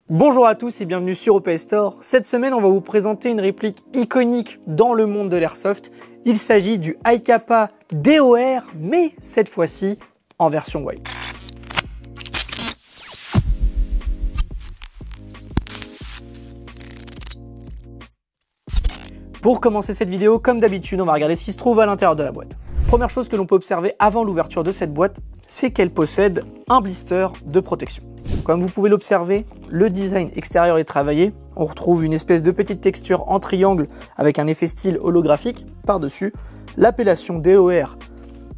Bonjour à tous et bienvenue sur OPS Store. Cette semaine, on va vous présenter une réplique iconique dans le monde de l'airsoft. Il s'agit du iKappa DOR, mais cette fois-ci en version white. Pour commencer cette vidéo, comme d'habitude, on va regarder ce qui se trouve à l'intérieur de la boîte. Première chose que l'on peut observer avant l'ouverture de cette boîte, c'est qu'elle possède un blister de protection. Comme vous pouvez l'observer, le design extérieur est travaillé. On retrouve une espèce de petite texture en triangle avec un effet style holographique par-dessus. L'appellation DOR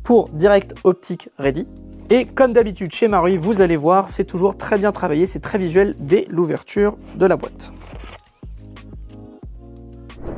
pour Direct Optic Ready. Et comme d'habitude chez Marui, vous allez voir, c'est toujours très bien travaillé, c'est très visuel dès l'ouverture de la boîte.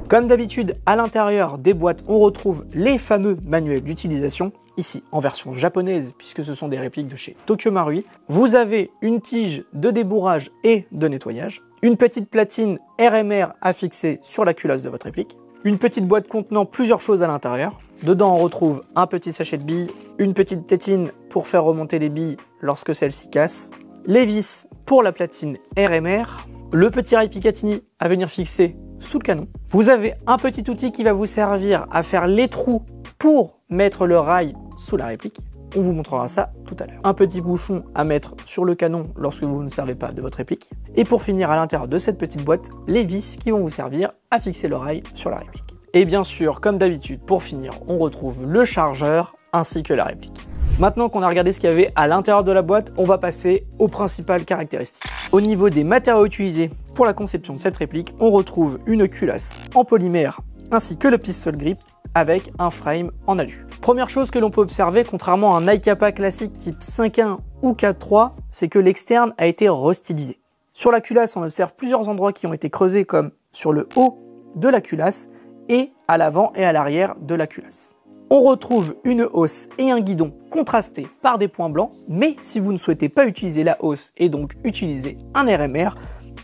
Comme d'habitude, à l'intérieur des boîtes, on retrouve les fameux manuels d'utilisation, ici en version japonaise, puisque ce sont des répliques de chez Tokyo Marui. Vous avez une tige de débourrage et de nettoyage, une petite platine RMR à fixer sur la culasse de votre réplique, une petite boîte contenant plusieurs choses à l'intérieur. Dedans, on retrouve un petit sachet de billes, une petite tétine pour faire remonter les billes lorsque celles-ci cassent, les vis pour la platine RMR, le petit rail Picatinny à venir fixer sous le canon. Vous avez un petit outil qui va vous servir à faire les trous pour mettre le rail sous la réplique. On vous montrera ça tout à l'heure. Un petit bouchon à mettre sur le canon lorsque vous ne servez pas de votre réplique. Et pour finir, à l'intérieur de cette petite boîte, les vis qui vont vous servir à fixer le rail sur la réplique. Et bien sûr, comme d'habitude, pour finir, on retrouve le chargeur ainsi que la réplique. Maintenant qu'on a regardé ce qu'il y avait à l'intérieur de la boîte, on va passer aux principales caractéristiques. Au niveau des matériaux utilisés pour la conception de cette réplique, on retrouve une culasse en polymère ainsi que le pistol grip avec un frame en alu. Première chose que l'on peut observer, contrairement à un iKappa classique type 5.1 ou 4.3, c'est que l'externe a été restylisé. Sur la culasse, on observe plusieurs endroits qui ont été creusés comme sur le haut de la culasse et à l'avant et à l'arrière de la culasse. On retrouve une hausse et un guidon contrastés par des points blancs, mais si vous ne souhaitez pas utiliser la hausse et donc utiliser un RMR,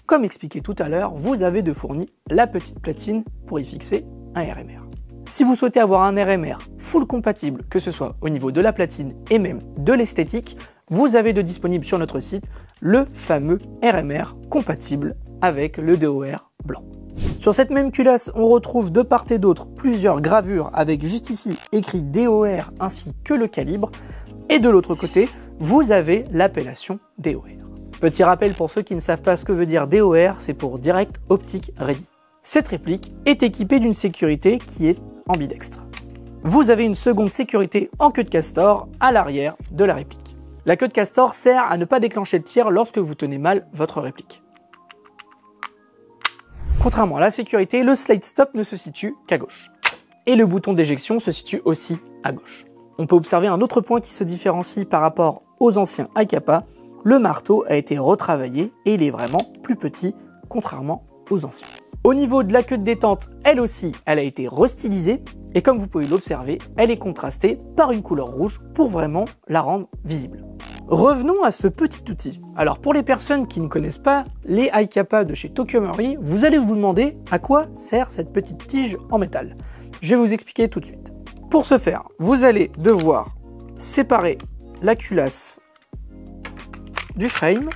comme expliqué tout à l'heure, vous avez de fourni la petite platine pour y fixer un RMR. Si vous souhaitez avoir un RMR full compatible, que ce soit au niveau de la platine et même de l'esthétique, vous avez de disponible sur notre site le fameux RMR compatible avec le DOR blanc. Sur cette même culasse, on retrouve de part et d'autre plusieurs gravures avec juste ici écrit DOR ainsi que le calibre. Et de l'autre côté, vous avez l'appellation DOR. Petit rappel pour ceux qui ne savent pas ce que veut dire DOR, c'est pour Direct Optic Ready. Cette réplique est équipée d'une sécurité qui est ambidextre. Vous avez une seconde sécurité en queue de castor à l'arrière de la réplique. La queue de castor sert à ne pas déclencher le tir lorsque vous tenez mal votre réplique. Contrairement à la sécurité, le slide stop ne se situe qu'à gauche. Et le bouton d'éjection se situe aussi à gauche. On peut observer un autre point qui se différencie par rapport aux anciens iKappa. Le marteau a été retravaillé et il est vraiment plus petit, contrairement aux anciens. Au niveau de la queue de détente, elle aussi, elle a été restylisée. Et comme vous pouvez l'observer, elle est contrastée par une couleur rouge pour vraiment la rendre visible. Revenons à ce petit outil. Alors pour les personnes qui ne connaissent pas les iKappa de chez Tokyo Marui, vous allez vous demander à quoi sert cette petite tige en métal. Je vais vous expliquer tout de suite. Pour ce faire, vous allez devoir séparer la culasse du frame.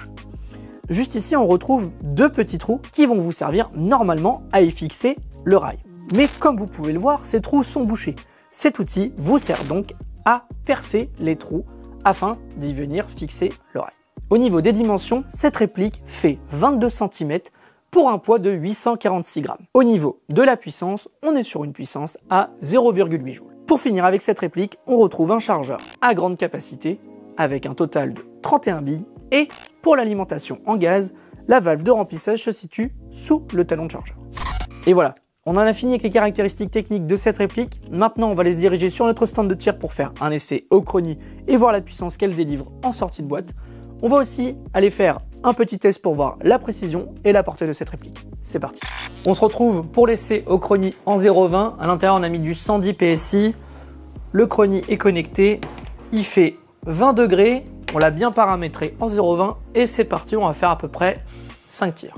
Juste ici, on retrouve deux petits trous qui vont vous servir normalement à y fixer le rail. Mais comme vous pouvez le voir, ces trous sont bouchés. Cet outil vous sert donc à percer les trous afin d'y venir fixer le rail. Au niveau des dimensions, cette réplique fait 22 cm pour un poids de 846 grammes. Au niveau de la puissance, on est sur une puissance à 0,8 joules. Pour finir avec cette réplique, on retrouve un chargeur à grande capacité avec un total de 31 billes et pour l'alimentation en gaz, la valve de remplissage se situe sous le talon de chargeur. Et voilà. On en a fini avec les caractéristiques techniques de cette réplique. Maintenant, on va aller se diriger sur notre stand de tir pour faire un essai au chronie et voir la puissance qu'elle délivre en sortie de boîte. On va aussi aller faire un petit test pour voir la précision et la portée de cette réplique. C'est parti. On se retrouve pour l'essai au chronie en 0,20. À l'intérieur, on a mis du 110 PSI. Le chronie est connecté. Il fait 20 degrés. On l'a bien paramétré en 0,20 et c'est parti. On va faire à peu près 5 tirs.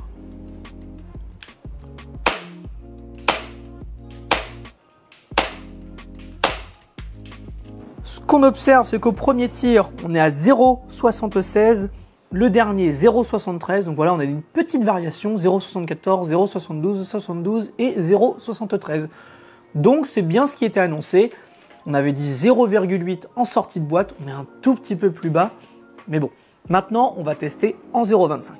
Ce qu'on observe, c'est qu'au premier tir, on est à 0,76 le dernier 0,73, donc voilà, on a une petite variation, 0,74, 0,72, 72 et 0,73. Donc c'est bien ce qui était annoncé. On avait dit 0,8 en sortie de boîte, on est un tout petit peu plus bas, mais bon. Maintenant, on va tester en 0,25.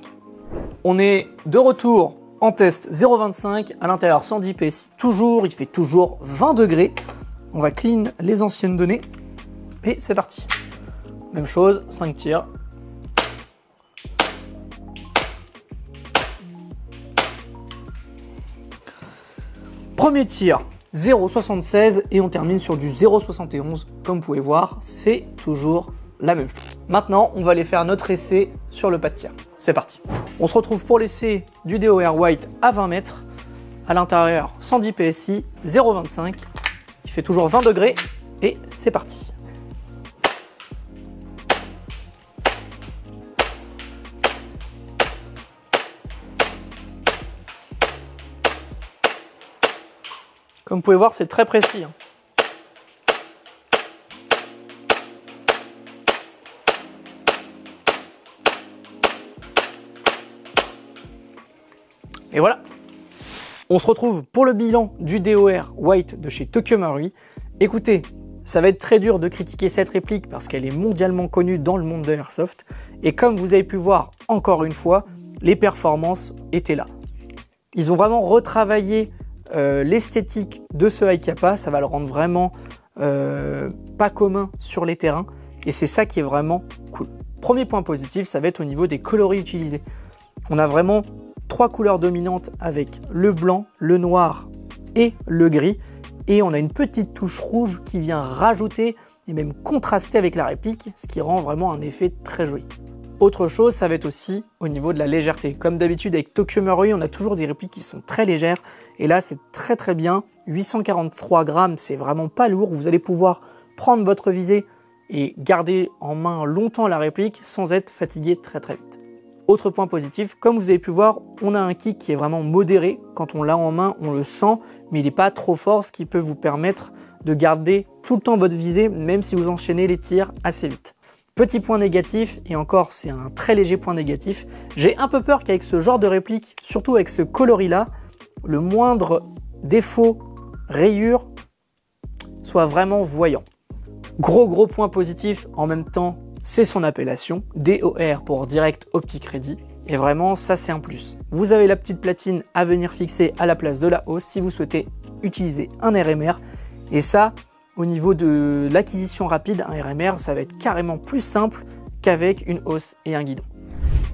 On est de retour en test 0,25, à l'intérieur 110 PSI, toujours, il fait toujours 20 degrés. On va clean les anciennes données, et c'est parti. Même chose, 5 tirs. Premier tir, 0,76 et on termine sur du 0,71. Comme vous pouvez voir, c'est toujours la même chose. Maintenant, on va aller faire notre essai sur le pas de tir. C'est parti. On se retrouve pour l'essai du DOR White à 20 mètres. À l'intérieur, 110 PSI, 0,25. Il fait toujours 20 degrés et c'est parti. Comme vous pouvez voir, c'est très précis. Et voilà. On se retrouve pour le bilan du DOR White de chez Tokyo Marui. Écoutez, ça va être très dur de critiquer cette réplique parce qu'elle est mondialement connue dans le monde de l'airsoft. Et comme vous avez pu voir encore une fois, les performances étaient là. Ils ont vraiment retravaillé l'esthétique de ce high kappa, ça va le rendre vraiment pas commun sur les terrains et c'est ça qui est vraiment cool. Premier point positif, ça va être au niveau des coloris utilisés. On a vraiment 3 couleurs dominantes avec le blanc, le noir et le gris et on a une petite touche rouge qui vient rajouter et même contraster avec la réplique, ce qui rend vraiment un effet très joli. Autre chose, ça va être aussi au niveau de la légèreté. Comme d'habitude avec Tokyo Marui, on a toujours des répliques qui sont très légères. Et là, c'est très bien. 843 grammes, c'est vraiment pas lourd. Vous allez pouvoir prendre votre visée et garder en main longtemps la réplique sans être fatigué très vite. Autre point positif, comme vous avez pu voir, on a un kick qui est vraiment modéré. Quand on l'a en main, on le sent, mais il n'est pas trop fort, ce qui peut vous permettre de garder tout le temps votre visée, même si vous enchaînez les tirs assez vite. Petit point négatif, et encore c'est un très léger point négatif, j'ai un peu peur qu'avec ce genre de réplique, surtout avec ce coloris-là, le moindre défaut, rayure, soit vraiment voyant. Gros point positif, en même temps, c'est son appellation, DOR pour Direct Optic Ready, et vraiment ça c'est un plus. Vous avez la petite platine à venir fixer à la place de la hausse si vous souhaitez utiliser un RMR, et ça, au niveau de l'acquisition rapide, un RMR, ça va être carrément plus simple qu'avec une hausse et un guidon.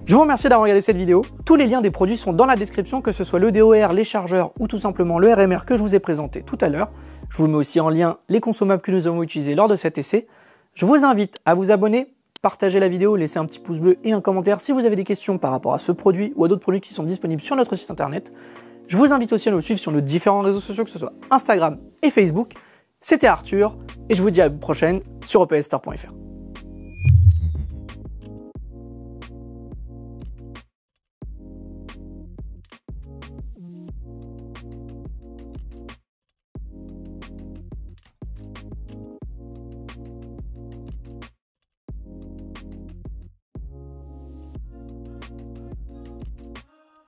Je vous remercie d'avoir regardé cette vidéo. Tous les liens des produits sont dans la description, que ce soit le DOR, les chargeurs ou tout simplement le RMR que je vous ai présenté tout à l'heure. Je vous mets aussi en lien les consommables que nous avons utilisés lors de cet essai. Je vous invite à vous abonner, partager la vidéo, laisser un petit pouce bleu et un commentaire si vous avez des questions par rapport à ce produit ou à d'autres produits qui sont disponibles sur notre site internet. Je vous invite aussi à nous suivre sur nos différents réseaux sociaux, que ce soit Instagram et Facebook. C'était Arthur, et je vous dis à la prochaine sur opsstore.fr.